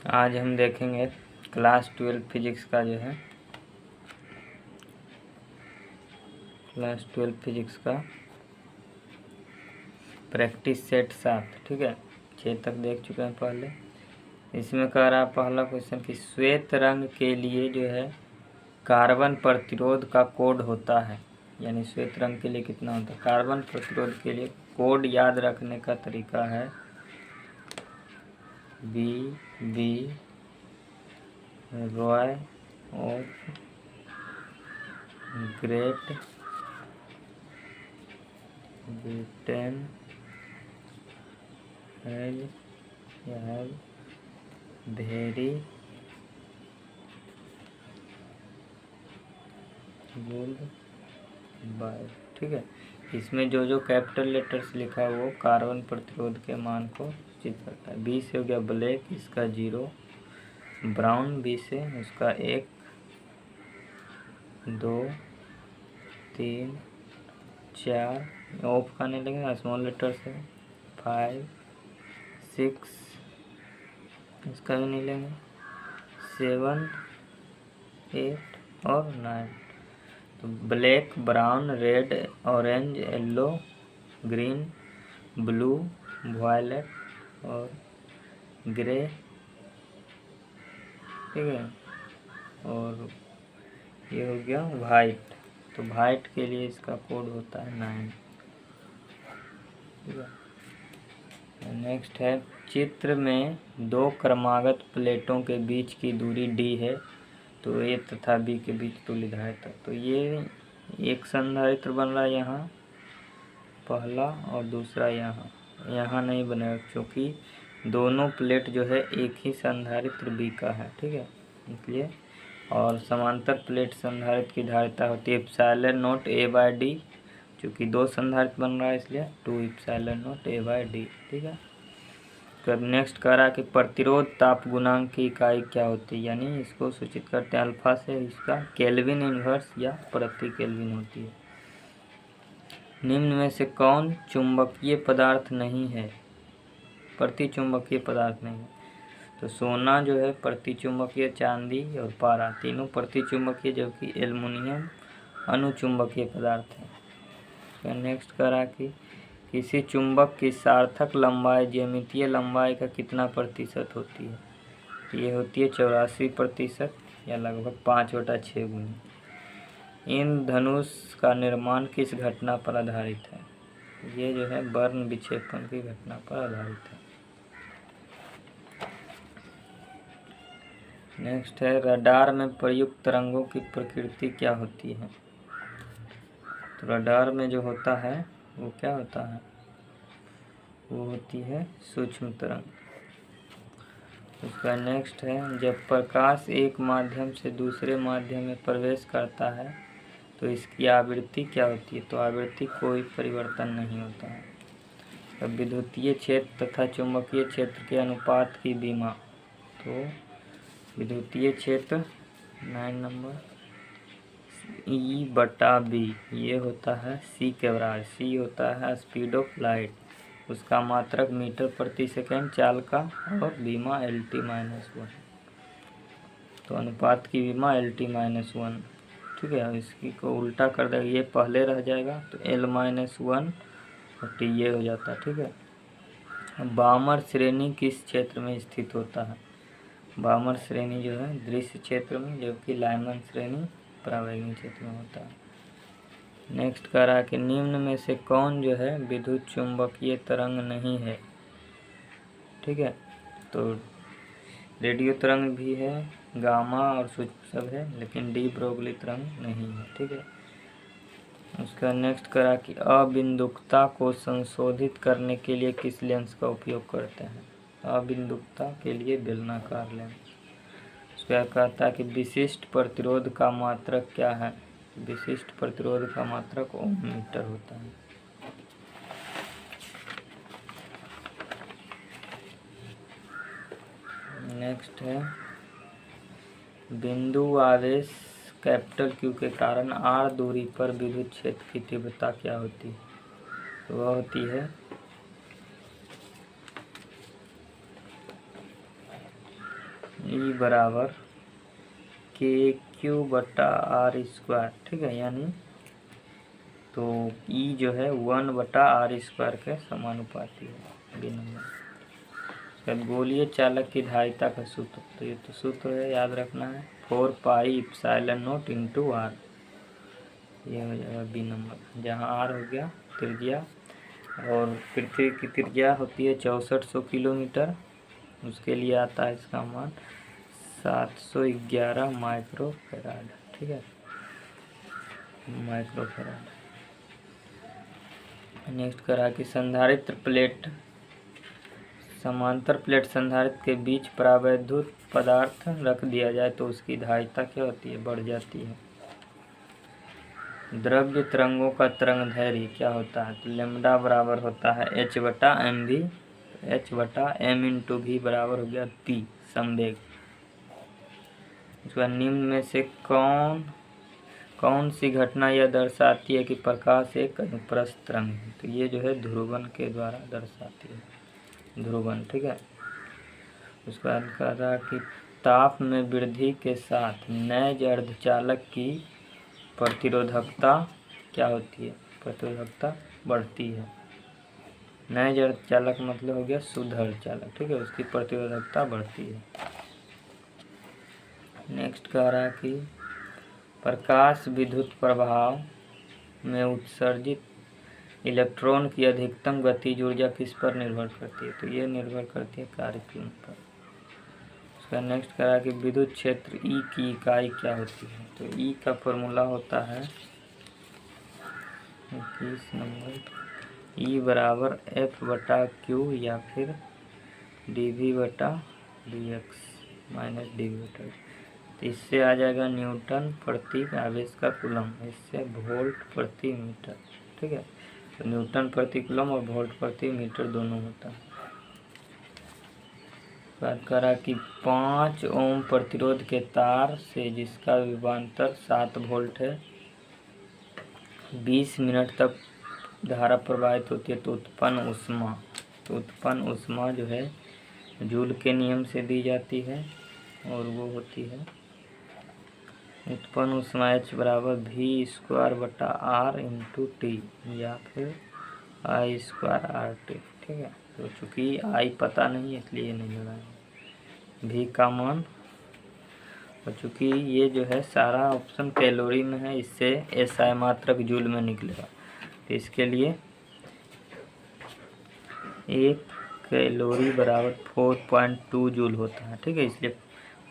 आज हम देखेंगे क्लास 12 फिजिक्स का जो है क्लास 12 फिजिक्स का प्रैक्टिस सेट 7। ठीक है, 6 तक देख चुके हैं पहले। इसमें कह रहा है पहला क्वेश्चन कि श्वेत रंग के लिए जो है कार्बन प्रतिरोध का कोड होता है, यानी श्वेत रंग के लिए कितना होता है। कार्बन प्रतिरोध के लिए कोड याद रखने का तरीका है B Roy of Great Britain has very good by. ठीक है, इसमें जो जो कैपिटल लेटर्स लिखा है वो कार्बन प्रतिरोध के मान को सूचित करता है। बी से हो गया ब्लैक, इसका 0। ब्राउन बी से उसका 1 2 3 4 ऑफ का नहीं लगेगा, स्मॉल लेटर से 5 6 इसका भी नहीं लेंगे, 7 8 और 9। तो black, brown, red, orange, yellow, green, blue, violet और ग्रे। ठीक है, और ये हो गया वाइट। तो वाइट के लिए इसका कोड होता है 9। ठीक है, नेक्स्ट है चित्र में 2 क्रमागत प्लेटों के बीच की दूरी d है, तो ए तथा बी के बीच तुल्यधारिता। तो ये एक संधारित्र बन रहा है यहाँ पहला, और दूसरा यहाँ नहीं बनेगा क्योंकि दोनों प्लेट जो है एक ही संधारित्र बी का है। ठीक है, इसलिए। और समांतर प्लेट संधारित्र की धारिता होती है epsilon nought a by d, चूँकि 2 संधारित्र बन रहा है इसलिए 2 epsilon nought a by d. ठीक है, तो नेक्स्ट कह रहा है कि प्रतिरोध ताप गुणांक की इकाई क्या होती है, यानी इसको सूचित करते हैं अल्फा से। इसका केल्विन इनवर्स या प्रति केल्विन होती है। निम्न में से कौन चुंबकीय पदार्थ नहीं है, प्रति चुंबकीय पदार्थ नहीं है। तो सोना जो है प्रति चुंबकीय, चांदी और पारा तीनों प्रति चुंबकीय, जबकि एल्युमिनियम अनुचुंबकीय पदार्थ है। तो नेक्स्ट करा कि किसी चुंबक की सार्थक लंबाई ज्यामितीय लंबाई का कितना प्रतिशत होती है। तो ये होती है 84% या लगभग 5/6 गुनी। इन धनुष का निर्माण किस घटना पर आधारित है। ये जो है बर्न विक्षेपण की घटना पर आधारित है। नेक्स्ट है रडार में प्रयुक्त तरंगों की प्रकृति क्या होती है। तो रडार में जो होता है वो क्या होता है, वो होती है सूक्ष्म तरंग। उसका नेक्स्ट है जब प्रकाश एक माध्यम से दूसरे माध्यम में प्रवेश करता है तो इसकी आवृत्ति क्या होती है। तो आवृत्ति कोई परिवर्तन नहीं होता है। अब विद्युतीय क्षेत्र तथा चुंबकीय क्षेत्र के अनुपात की विमा। तो विद्युतीय क्षेत्र 9 नंबर E/B, ये होता है C के बराबर। C होता है स्पीड ऑफ लाइट, उसका मात्रक मीटर प्रति सेकेंड चाल का, और विमा LT-1। तो अनुपात की विमा LT-1। ठीक है, इसकी को उल्टा कर देगा, ये पहले रह जाएगा तो L-1 और T ये हो जाता है। ठीक है, बामर श्रेणी किस क्षेत्र में स्थित होता है। बामर श्रेणी जो है दृश्य क्षेत्र में, जबकि लाइमन श्रेणी परावैंगिक क्षेत्र में होता है। नेक्स्ट कह रहा है कि निम्न में से कौन जो है विद्युत चुंबकीय तरंग नहीं है। ठीक है, तो रेडियो तरंग भी है, गामा और सूक्ष्म सब है, लेकिन डी ब्रोगली तरंग नहीं है। ठीक है, उसका नेक्स्ट करा कि अबिंदुकता को संशोधित करने के लिए किस लेंस का उपयोग करते हैं। अबिंदुकता के लिए बेलनाकार लेंस। उसका कहता है कि विशिष्ट प्रतिरोध का मात्रक क्या है। विशिष्ट प्रतिरोध का मात्रक ओम मीटर होता है। नेक्स्ट है बिंदु आवेश कैपिटल Q के कारण r दूरी पर विद्युत क्षेत्र की तीव्रता क्या होती है। तो वह होती है ई बराबर के क्यू बटा आर स्क्वायर, ठीक है। यानी तो ई जो है 1 बटा आर स्क्वायर के समानुपाती है, बी नंबर। गोलीय चालक की धारिता का सूत्र, तो ये तो सूत्र है, याद रखना है, 4 पाई इप्सिलॉन नॉट इंटू आर, ये हो जाएगा बी नंबर। जहाँ आर हो गया त्रिज्या, और पृथ्वी की त्रिज्या होती है 6400 किलोमीटर, उसके लिए आता है इसका मान 711 माइक्रो फैराड, ठीक है, माइक्रो फैराड। नेक्स्ट करा कि संधारित्र प्लेट, समांतर प्लेट संधारित्र के बीच परावैद्युत पदार्थ रख दिया जाए तो उसकी धारिता क्या होती है, बढ़ जाती है। द्रव्य तरंगों का तरंग दैर्घ्य क्या होता है, तो लेमडा बराबर होता है h बटा एम वी, h बटा एम इंटू वी बराबर हो गया p संवेग। उसके बाद निम्न में से कौन सी घटना यह दर्शाती है कि प्रकाश एक अनुप्रस्थ तरंग है, तो ये जो है ध्रुवन के द्वारा दर्शाती है, ध्रुवन, ठीक है। उसके बाद कह रहा कि ताप में वृद्धि के साथ नैज अर्धचालक की प्रतिरोधकता क्या होती है, प्रतिरोधकता बढ़ती है। नैज अर्धचालक मतलब हो गया शुद्ध अर्धचालक, ठीक है, उसकी प्रतिरोधकता बढ़ती है। नेक्स्ट कह रहा कि प्रकाश विद्युत प्रभाव में उत्सर्जित इलेक्ट्रॉन की अधिकतम गतिज ऊर्जा किस पर निर्भर करती है, तो ये निर्भर करती है कार्यपूर्ण पर। उसका नेक्स्ट करा कि विद्युत क्षेत्र ई की इकाई क्या होती है, तो ई का फॉर्मूला होता है 21 नंबर, ई बराबर एफ बटा क्यू या फिर डी वी बटा d x minus d v बटा, तो इससे आ जाएगा न्यूटन प्रति आवेश का कूलम, इससे वोल्ट प्रति मीटर, ठीक है, तो न्यूटन प्रति कूलम और वोल्ट प्रति मीटर दोनों होता है। बात करा कि 5 ओम प्रतिरोध के तार से जिसका विभवांतर 7 वोल्ट है, 20 मिनट तक धारा प्रवाहित होती है तो उत्पन्न ऊष्मा जो है जूल के नियम से दी जाती है, और वो होती है उत्पन्न ऊष्मा H बराबर वी स्क्वायर बटा आर इंटू टी या फिर आई स्क्वायर आर टी, ठीक है। तो चूँकि आई पता नहीं इसलिए नहीं लगाएंगे भी का मान, और चूँकि ये जो है सारा ऑप्शन कैलोरी में है, इससे SI मात्रक जूल में निकलेगा, तो इसके लिए 1 कैलोरी बराबर 4.2 जूल होता है, ठीक है, इसलिए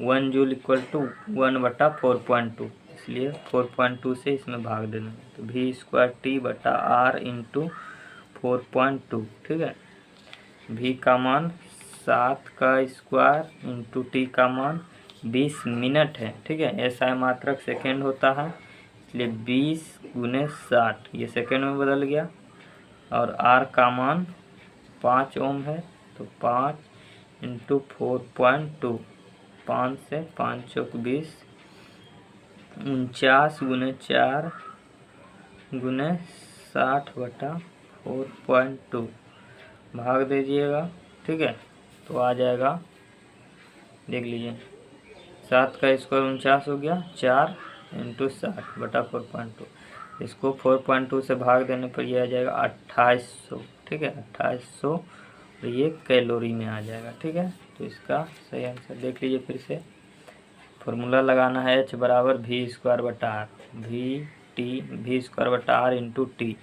1 जूल इक्वल टू 1 बटा 4.2, इसलिए 4.2 से इसमें भाग देना, तो वी स्क्वायर टी बटा आर इंटू 4.2, ठीक है। वी का मान 7 का स्क्वायर इंटू टी का मान 20 मिनट है, ठीक है, SI मात्रक सेकेंड होता है, इसलिए 20 गुने 60 ये सेकेंड में बदल गया, और आर का मान 5 ओम है, तो 5 इंटू 4.2, 5 से 5 चौक 20, 49 गुने 4 गुने 60 बटा 4.2 भाग दीजिएगा, ठीक है, तो आ जाएगा, देख लीजिए, 7 का स्क्वायर 49 हो गया, 4 इंटू 60 बटा 4.2, इसको 4.2 से भाग देने पर यह आ जाएगा 2800, ठीक है, 2800, और ये कैलोरी में आ जाएगा, ठीक है। तो इसका सही आंसर देख लीजिए, फिर से फॉर्मूला लगाना है H बराबर वी स्क्वायर बटा आर, वी स्क्वायर बटा आर इंटू टी,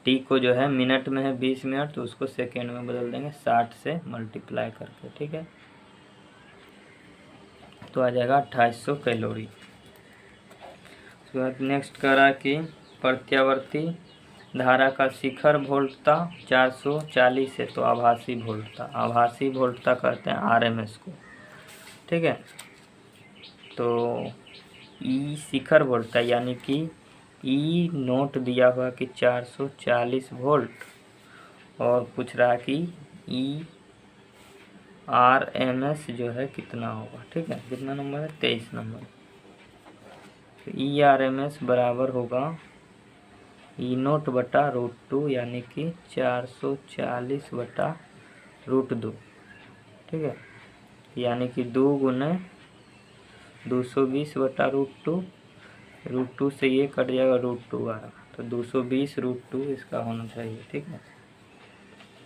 टी को जो है मिनट में है 20 मिनट, तो उसको सेकेंड में बदल देंगे 60 से मल्टीप्लाई करके, ठीक है, तो आ जाएगा 2800 कैलोरी। उसके बाद नेक्स्ट करा कि प्रत्यावर्ती धारा का शिखर वोल्टता 440 है, तो आभासी वोल्टता कहते हैं RMS को, ठीक है। तो ई शिखर वोल्टता यानी कि ई नोट दिया हुआ कि 440 वोल्ट, और पूछ रहा कि ई RMS जो है कितना होगा, ठीक है, कितना नंबर है, 23 नंबर, तो ई RMS बराबर होगा ई नोट बटा √2 यानी कि 440 बटा √2, ठीक है, यानी कि 2 गुने 220/√2, √2 से ये कट जाएगा, √2 आ रहा, तो 220/√2 इसका होना चाहिए। ठीक है,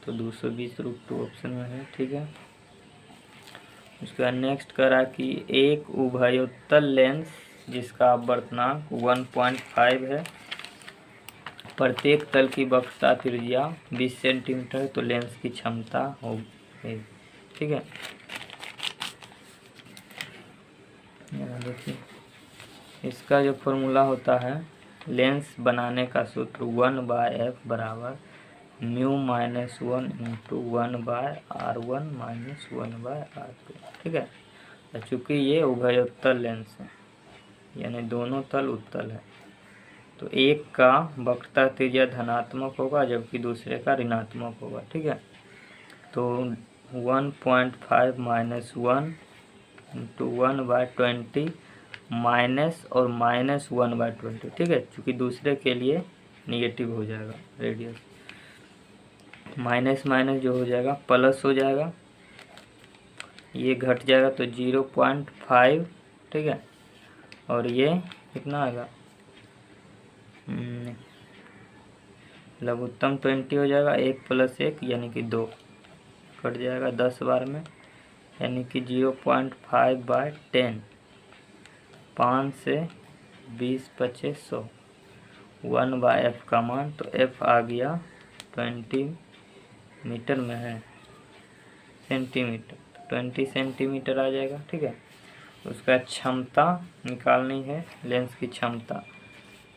तो 220/√2 ऑप्शन में है। ठीक है, उसके बाद नेक्स्ट करा कि एक उभयोत्तल लेंस जिसका अपवर्तनांक 1.5 है, प्रत्येक तल की वक्रता त्रिज्या 20 सेंटीमीटर है, तो लेंस की क्षमता होगी। ठीक है, यहाँ देखिए इसका जो फॉर्मूला होता है लेंस बनाने का सूत्र 1/f बराबर μ-1 × 1/r1 - 1/r2। ठीक है, चूँकि ये उभयोत्तल लेंस है यानी दोनों तल उत्तल है, तो एक का वक्रता त्रिज्या धनात्मक होगा जबकि दूसरे का ऋणात्मक होगा। ठीक है, तो 1.5 - 1 × 1/20 माइनस और -1/20। ठीक है, चूँकि दूसरे के लिए निगेटिव हो जाएगा रेडियस, माइनस माइनस जो हो जाएगा प्लस हो जाएगा, ये घट जाएगा तो 0.5। ठीक है, और ये कितना आएगा, लघुत्तम 20 हो जाएगा, 1 + 1 यानी कि 2 कट जाएगा 10 बार में, यानी कि 0.5/10, 5 से 20 × 25 100, 1/f का मान, तो f आ गया 20 मीटर में है, सेंटीमीटर, 20 सेंटीमीटर आ जाएगा। ठीक है, उसका क्षमता निकालनी है, लेंस की क्षमता,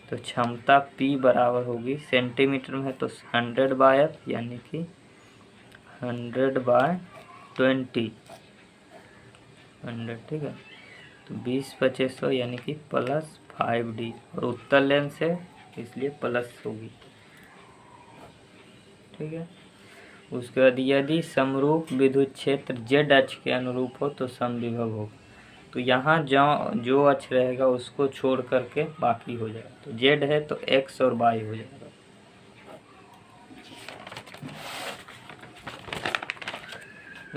तो क्षमता P बराबर होगी, सेंटीमीटर में है तो 100/f यानी कि 100/20, 100। ठीक है, तो 20 × 25 100 यानी कि +5D, और उत्तल लेंस है इसलिए प्लस होगी। ठीक है, उसके बाद यदि समरूप विद्युत क्षेत्र Z अक्ष के अनुरूप हो तो समविभव होगा, तो यहाँ जो अक्ष रहेगा उसको छोड़ करके बाकी हो जाएगा, तो Z है तो X और Y हो जाएगा।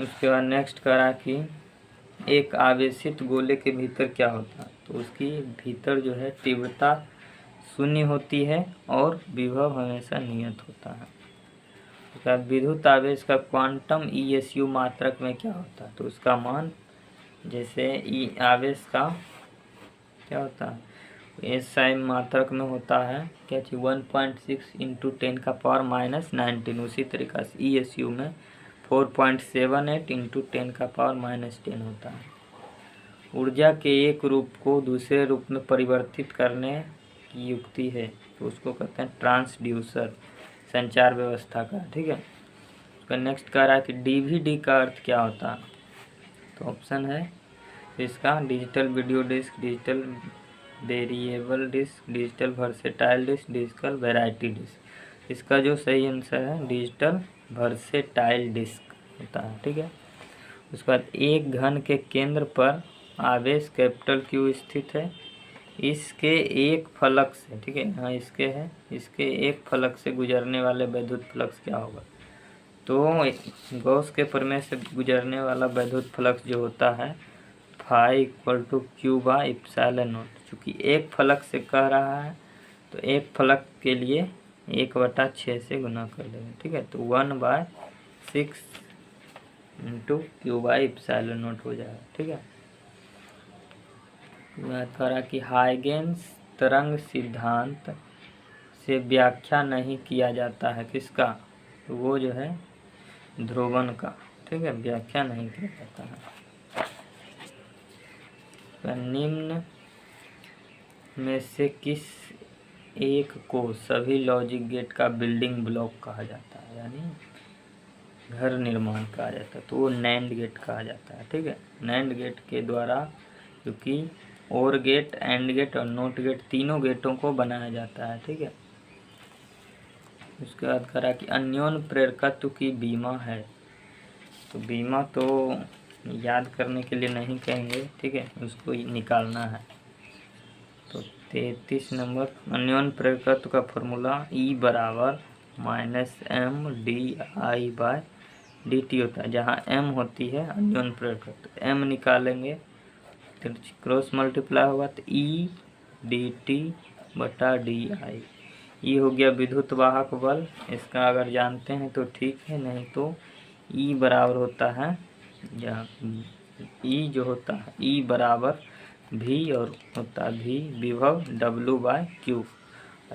उसके बाद नेक्स्ट करा कि एक आवेशित गोले के भीतर क्या होता है, तो उसकी भीतर जो है तीव्रता 0 होती है और विभव हमेशा नियत होता है। उसका विद्युत आवेश का क्वांटम ESU मात्रक में क्या होता है, तो उसका मान जैसे आवेश का क्या होता है, SI मात्रक में होता है क्या चीज 1.6 × 10⁻⁻19, उसी तरीक़ा से ESU में 4.78 × 10⁻−10 होता है। ऊर्जा के एक रूप को दूसरे रूप में परिवर्तित करने की युक्ति है, तो उसको कहते हैं ट्रांसड्यूसर, संचार व्यवस्था का। ठीक है, उसका नेक्स्ट कह रहा है कि DVD का अर्थ क्या होता है, तो ऑप्शन है इसका digital video disc, digital variable disc, digital versatile disc, digital variety disc. इसका जो सही आंसर है डिजिटल वर्सेटाइल डिस्क होता है। ठीक है, उसके बाद एक घन के केंद्र पर आवेश Q स्थित है, इसके एक फलक से, ठीक है यहाँ इसके है, इसके एक फलक से गुजरने वाले वैद्युत फ्लक्स क्या होगा, तो गॉस के प्रमेय से गुजरने वाला वैद्युत फ्लक्स जो होता है phi = Q/ε0। चूँकि एक फलक से कह रहा है तो एक फलक के लिए 1/6 से गुना कर देंगे। ठीक है, तो 1/6 × Q/ε0 हो जाएगा। ठीक है, मैं कह रहा कि हाइगेंस तरंग सिद्धांत से व्याख्या नहीं किया जाता है किसका, तो वो जो है ध्रुवण का। ठीक है, व्याख्या नहीं किया जाता है। निम्न में से किस एक को सभी लॉजिक गेट का बिल्डिंग ब्लॉक कहा जाता है, यानी घर निर्माण कहा जाता है, तो वो नैंड गेट कहा जाता है। ठीक है, नैंड गेट के द्वारा क्योंकि और गेट, एंड गेट और नोट गेट तीनों गेटों को बनाया जाता है। ठीक है, उसके बाद करा कि अन्योन्य प्रेरकत्व की बीमा है, तो बीमा तो याद करने के लिए नहीं कहेंगे। ठीक है, उसको निकालना है। तो 33 नंबर अन्योन्य प्रेरकत्व का फॉर्मूला E = -mdI/dt होता है, जहाँ m होती है अन्योन्य प्रेरकत्व, m निकालेंगे तो क्रॉस मल्टीप्लाई होगा तो ई डी टी बटा डी आई। ई हो गया विद्युत वाहक बल, इसका अगर जानते हैं तो ठीक है, नहीं तो ई बराबर होता है, या ई जो होता है ई बराबर भी और होता है भी विभव W/Q।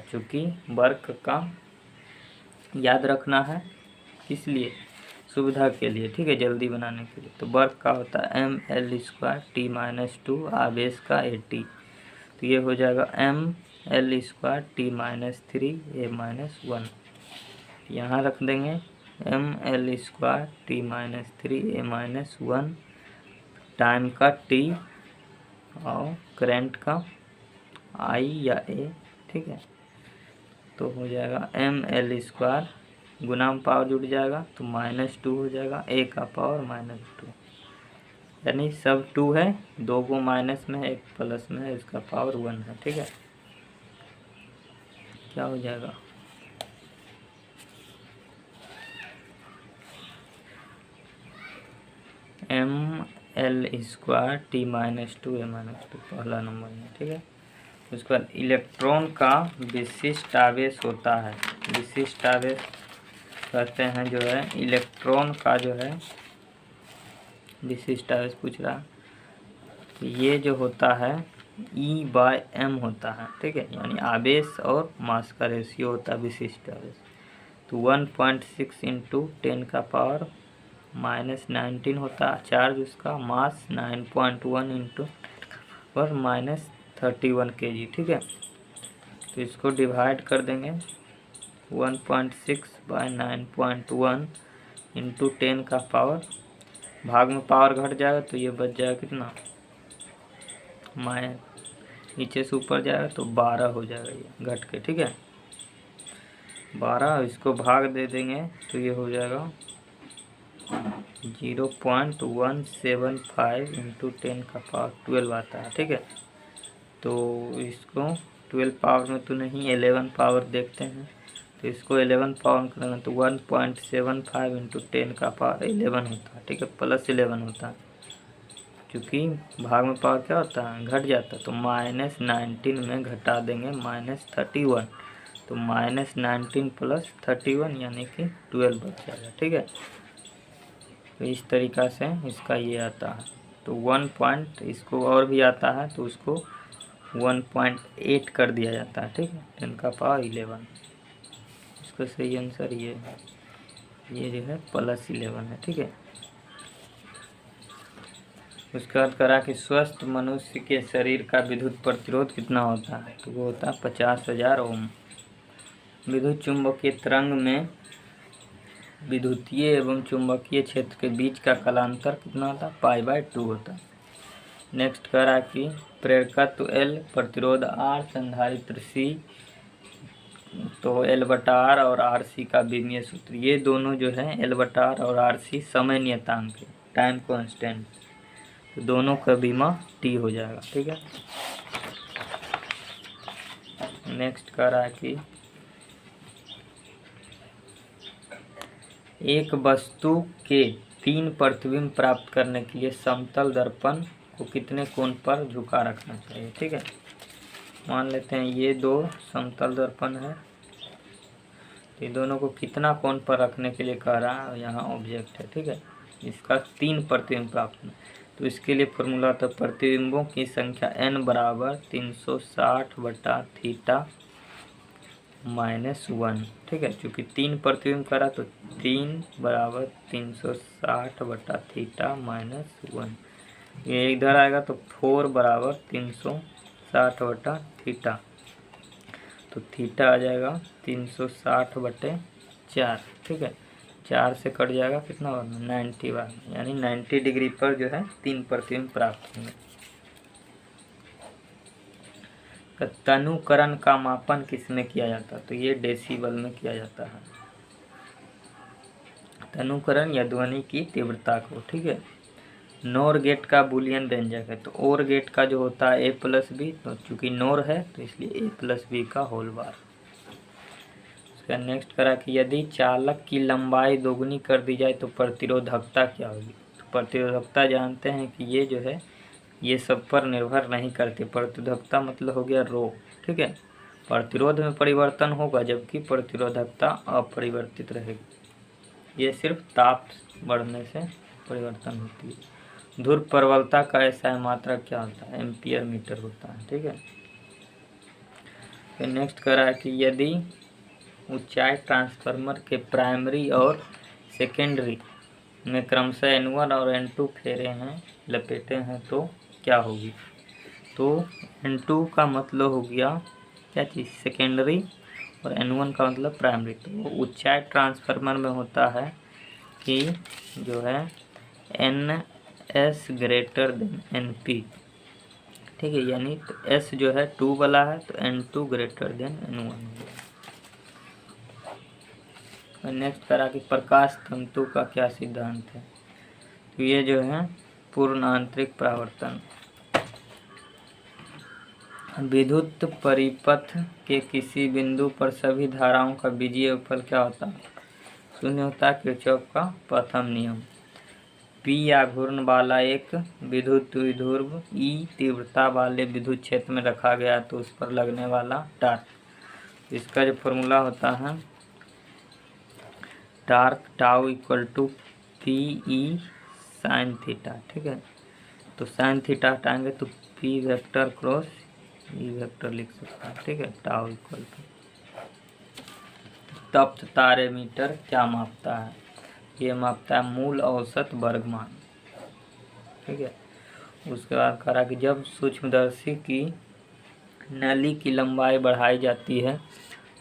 चूँकि वर्क का याद रखना है, किस लिए, सुविधा के लिए, ठीक है, जल्दी बनाने के लिए। तो वर्क का होता है ml² t-2 आवेश का AT, तो ये हो जाएगा ml² t-3 a-1। यहाँ रख देंगे ml² t-3 a-1 टाइम का t और करंट का I या A, ठीक है। तो हो जाएगा ml² गुना में पावर जुड़ जाएगा तो -2 हो जाएगा, A का पावर -2, यानी सब 2 है, 2 को माइनस में है, 1 प्लस में है, इसका पावर 1 है, ठीक है। क्या हो जाएगा, ml² t-2 a-2 पहला नंबर है, ठीक है। उसके बाद इलेक्ट्रॉन का विशिष्ट आवेश होता है, विशिष्ट आवेश कहते हैं जो है इलेक्ट्रॉन का जो है विशिष्ट आवेश पूछ रहा, तो ये जो होता है E/m होता है, ठीक है, यानी आवेश और मास का रेशियो होता है विशिष्ट आवेश। तो 1.6 × 10⁻⁻19 होता है चार्ज, उसका मास 9.1 × 10⁻31 kg, ठीक है। तो इसको डिवाइड कर देंगे 1.6 / 9.1 × 10 का पावर, भाग में पावर घट जाएगा तो ये बच जाएगा कितना, नीचे से ऊपर जाएगा तो 12 हो जाएगा ये घट के, ठीक है, 12। इसको भाग दे देंगे तो ये हो जाएगा 0.175 × 10 का पावर 12 आता है, ठीक है। तो इसको 12 पावर में तो नहीं, 11 पावर देखते हैं, तो इसको 11 पावर करेंगे तो 1.75 × 10 का पावर 11 होता है, ठीक है, +11 होता है। क्योंकि भाग में पावर क्या होता है, घट जाता है, तो -19 में घटा देंगे -31, तो -19 + 31 यानी कि 12 बच जाएगा, ठीक है। तो इस तरीक़ा से इसका ये आता है। तो 1 इसको और भी आता है तो उसको 1.8 कर दिया जाता है, ठीक है, 10 का पावर 11। इसका सही आंसर ये है, ये जो है +11 है, ठीक है। उसके बाद करा कि स्वस्थ मनुष्य के शरीर का विद्युत प्रतिरोध कितना होता है, तो वो होता है 50,000 ओम। विद्युत चुंबकीय तरंग में विद्युतीय एवं चुंबकीय क्षेत्र के बीच का कालांतर कितना होता है, π/2 होता है। नेक्स्ट करा कि प्रेरकत्व L, प्रतिरोध R, संधारित्र C, तो L/R और RC का बीमीय सूत्र, ये दोनों जो है L/R और RC समय नियतांक है, टाइम कांस्टेंट, तो दोनों का बीमा T हो जाएगा, ठीक है। नेक्स्ट करा कि एक वस्तु के 3 प्रतिबिंब प्राप्त करने के लिए समतल दर्पण को कितने कोण पर झुका रखना चाहिए, ठीक है। मान लेते हैं ये 2 समतल दर्पण है, ये दोनों को कितना कोण पर रखने के लिए कह रहा है, यहाँ ऑब्जेक्ट है, ठीक है। इसका 3 प्रतिबिंब प्राप्त करना, तो इसके लिए फॉर्मूला तो प्रतिबिंबों की संख्या n बराबर 360/θ -1, ठीक है। चूँकि 3 प्रतिबिंब करा तो 3 बराबर 360/θ -1, ये इधर आएगा तो 4 बराबर 360/θ, तो थीटा आ जाएगा 360/4, ठीक है। 4 से कट जाएगा कितना होगा 90 बार, यानी 90 डिग्री पर जो है 3 प्रतिबिंब प्राप्त होंगे। तनुकरण का मापन किस में किया जाता है, तो ये डेसिबल में किया जाता है, तनुकरण या ध्वनि की तीव्रता को, ठीक है। नोर गेट का बूलियन व्यंजक है, तो ओर गेट का जो होता है A+B, तो चूँकि नोर है तो इसलिए A+B का होल बार। उसका नेक्स्ट करा कि यदि चालक की लंबाई दोगुनी कर दी जाए तो प्रतिरोधकता क्या होगी, तो प्रतिरोधकता जानते हैं कि ये जो है ये सब पर निर्भर नहीं करती। प्रतिरोधकता मतलब हो गया रो, ठीक है। प्रतिरोध में परिवर्तन होगा जबकि प्रतिरोधकता अपरिवर्तित रहेगी। ये सिर्फ ताप बढ़ने से परिवर्तन होती है। ध्रुव प्रबलता का ऐसा मात्रक क्या होता है? एम्पियर मीटर होता है, ठीक है। फिर नेक्स्ट कह रहा है कि यदि ऊंचाई ट्रांसफार्मर के प्राइमरी और सेकेंडरी में क्रमशः N1 और N2 फेरे हैं, लपेटे हैं, तो क्या होगी? तो N2 का मतलब हो गया क्या चीज़? सेकेंडरी, और N1 का मतलब प्राइमरी। तो ऊंचाई ट्रांसफार्मर में होता है कि जो है NS ग्रेटर देन NP, ठीक है। यानी तो S जो है 2 वाला है तो N2 greater than N1। Next करा कि प्रकाश तंतु का क्या सिद्धांत है? तो ये जो है पूर्ण आंतरिक परावर्तन। विद्युत परिपथ के किसी बिंदु पर सभी धाराओं का बीजीय योगफल क्या होता है? शून्य होता है। किरचॉफ का प्रथम नियम। P या घूर्ण वाला एक विद्युत द्विध्रुव E तीव्रता वाले विद्युत क्षेत्र में रखा गया तो उस पर लगने वाला टार्क, इसका जो फॉर्मूला होता है torque tau equal to p e sine theta, ठीक है। तो साइन थीटा हटाएंगे तो p vector cross e vector लिख सकते हैं, ठीक है। टाउ इक्वल टू तप्त तारे मीटर क्या मापता है? ये मापता है मूल औसत वर्गमान, ठीक है। उसके बाद कहा कि जब सूक्ष्मदर्शी की नली की लंबाई बढ़ाई जाती है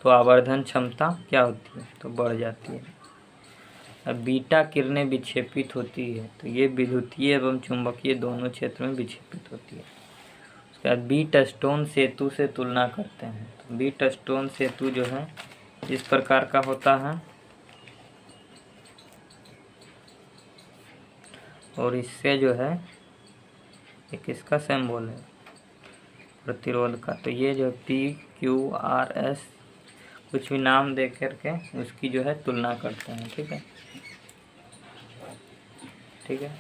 तो आवर्धन क्षमता क्या होती है? तो बढ़ जाती है। अब बीटा किरणें विक्षेपित होती है तो ये विद्युतीय एवं चुंबकीय दोनों क्षेत्रों में विक्षेपित होती है। उसके बाद बीट स्टोन सेतु से तुलना करते हैं। तो बीट स्टोन सेतु जो है इस प्रकार का होता है और इससे जो है एक इसका सिंबल है प्रतिरोध का। तो ये जो PQRS कुछ भी नाम दे करके उसकी जो है तुलना करते हैं, ठीक है, ठीक है।